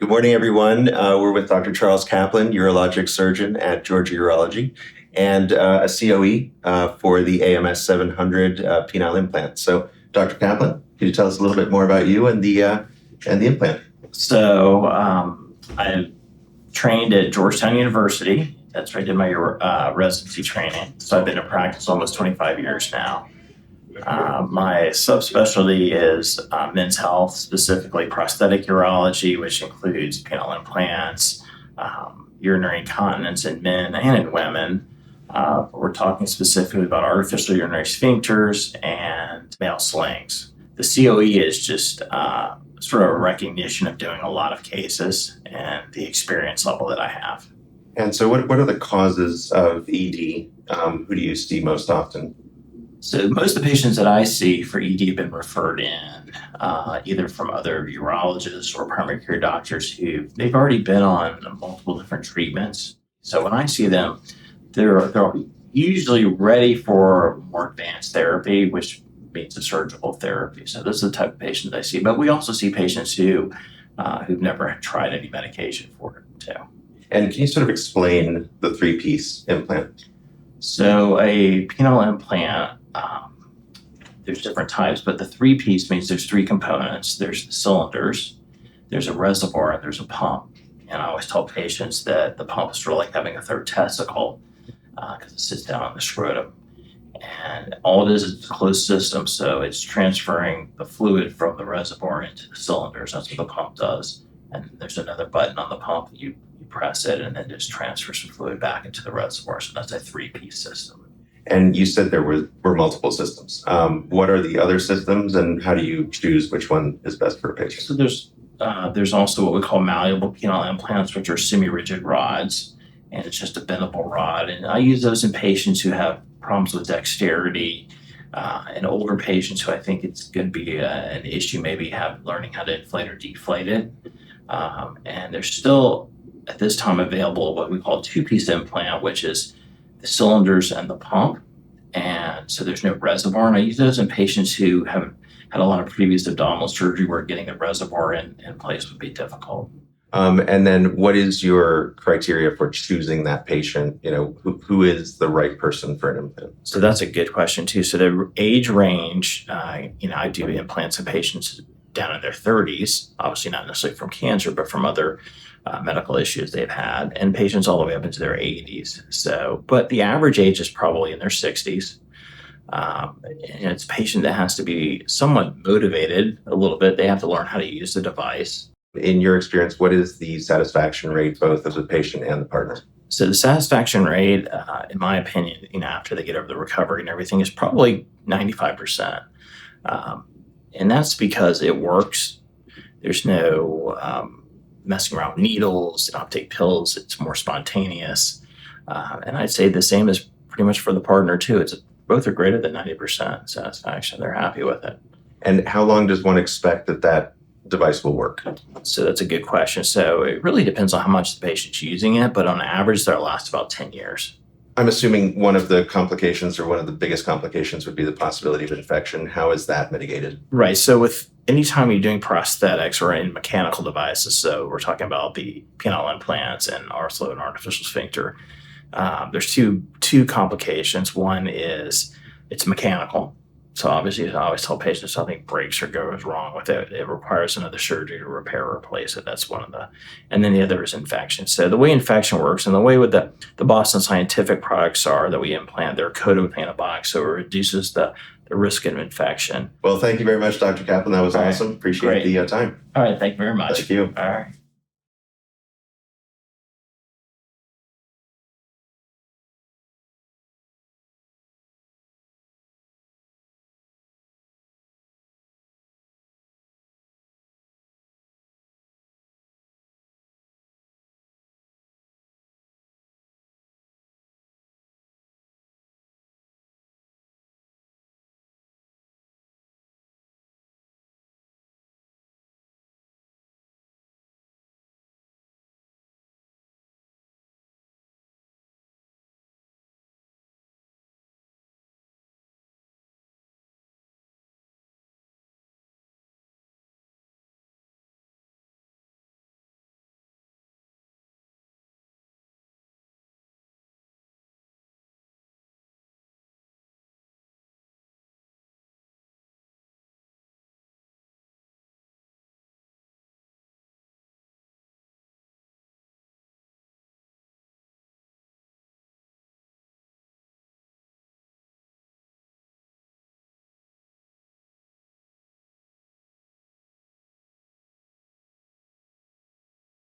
Good morning, everyone. We're with Dr. Charles Kaplan, urologic surgeon at Georgia Urology, and a COE for the AMS 700 penile implant. So, Dr. Kaplan, could you tell us a little bit more about you and the implant? So I trained at Georgetown University. That's where I did my residency training. So I've been in practice almost 25 years now. My subspecialty is men's health, specifically prosthetic urology, which includes penile implants, urinary incontinence in men and in women. We're talking specifically about artificial urinary sphincters and male slings. The COE is just sort of a recognition of doing a lot of cases and the experience level that I have. And so what are the causes of ED? Who do you see most often? So most of the patients that I see for ED have been referred in either from other urologists or primary care doctors they've already been on multiple different treatments. So when I see them, they're usually ready for more advanced therapy, which means a surgical therapy. So this is the type of patients I see. But we also see patients who've never tried any medication for it too. And can you sort of explain the three-piece implant? So a penile implant, there's different types, but the three-piece means there's three components. There's the cylinders, there's a reservoir, and there's a pump. And I always tell patients that the pump is sort of like having a third testicle because it sits down on the scrotum. And all it is a closed system, so it's transferring the fluid from the reservoir into the cylinders. That's what the pump does. And there's another button on the pump. You press it, and then just transfer some fluid back into the reservoir. So that's a three-piece system. And you said there were multiple systems. What are the other systems, and how do you choose which one is best for a patient? So there's also what we call malleable penile implants, which are semi-rigid rods, and it's just a bendable rod. And I use those in patients who have problems with dexterity, and older patients who I think it's going to be an issue, maybe learning how to inflate or deflate it. And there's still, at this time, available what we call a two-piece implant, which is the cylinders and the pump. And so there's no reservoir. And I use those in patients who haven't had a lot of previous abdominal surgery where getting the reservoir in place would be difficult. And then what is your criteria for choosing that patient? Who is the right person for an implant? So that's a good question too. So the age range, I do implants in patients down in their 30s, obviously not necessarily from cancer, but from other medical issues they've had, and patients all the way up into their 80s. So, but the average age is probably in their 60s. And it's a patient that has to be somewhat motivated a little bit. They have to learn how to use the device. In your experience, what is the satisfaction rate both of the patient and the partner? So the satisfaction rate, in my opinion, after they get over the recovery and everything, is probably 95%. And that's because it works. There's no messing around with needles. They don't have to take pills. It's more spontaneous. And I'd say the same is pretty much for the partner too. Both are greater than 90% satisfaction. They're happy with it. And how long does one expect that device will work? So that's a good question. So it really depends on how much the patient's using it, but on average, they'll last about 10 years. I'm assuming one of the complications or one of the biggest complications would be the possibility of infection. How is that mitigated? Right. So with anytime you're doing prosthetics or in mechanical devices, so we're talking about the penile implants and arthro and artificial sphincter, there's two complications. One is it's mechanical. So obviously, I always tell patients something breaks or goes wrong with it, it requires another surgery to repair or replace it. That's one of and then the other is infection. So the way infection works and the way with the Boston Scientific products are that we implant, they're coated with antibiotics, so it reduces the risk of infection. Well, thank you very much, Dr. Kaplan. That was awesome. Right. Appreciate the time. All right. Thank you very much. Thank you. All right.